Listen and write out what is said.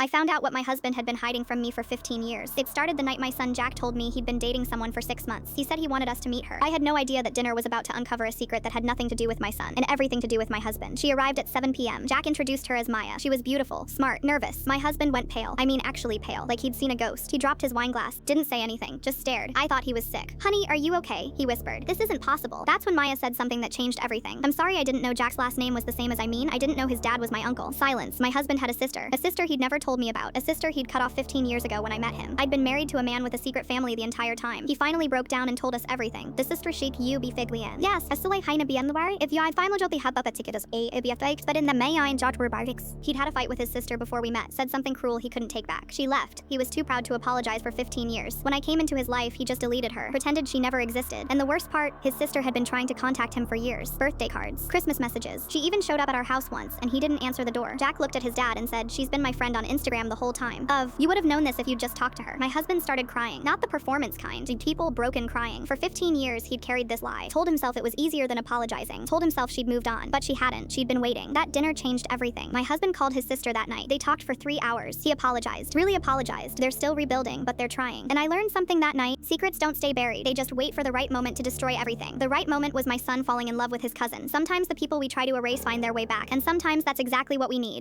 I found out what my husband had been hiding from me for 15 years. It started the night my son Jack told me he'd been dating someone for 6 months. He said he wanted us to meet her. I had no idea that dinner was about to uncover a secret that had nothing to do with my son and everything to do with my husband. She arrived at 7 p.m. Jack introduced her as Maya. She was beautiful, smart, nervous. My husband went pale. I mean actually pale, like he'd seen a ghost. He dropped his wine glass, didn't say anything, just stared. I thought he was sick. "Honey, are you okay?" he whispered. "This isn't possible." That's when Maya said something that changed everything. "I'm sorry I didn't know Jack's last name was the same as I didn't know his dad was my uncle." Silence. My husband had a sister he'd never told me about, a sister he'd cut off 15 years ago when I met him. I'd been married to a man with a secret family the entire time. He finally broke down and told us everything. The sister sheik you be figlian. Yes, asulay haina bianwari. If you final joti habba patikitas a biafakes, but in the may I jot bardics. He'd had a fight with his sister before we met, said something cruel he couldn't take back. She left. He was too proud to apologize for 15 years. When I came into his life, he just deleted her, pretended she never existed. And the worst part, his sister had been trying to contact him for years. Birthday cards, Christmas messages. She even showed up at our house once, and he didn't answer the door. Jack looked at his dad and said, "She's been my friend on Instagram the whole time." You would have known this if you'd just talked to her. My husband started crying. Not the performance kind, people broken crying. For 15 years, he'd carried this lie. Told himself it was easier than apologizing. Told himself she'd moved on, but she hadn't. She'd been waiting. That dinner changed everything. My husband called his sister that night. They talked for 3 hours. He apologized. Really apologized. They're still rebuilding, but they're trying. And I learned something that night. Secrets don't stay buried. They just wait for the right moment to destroy everything. The right moment was my son falling in love with his cousin. Sometimes the people we try to erase find their way back, and sometimes that's exactly what we need.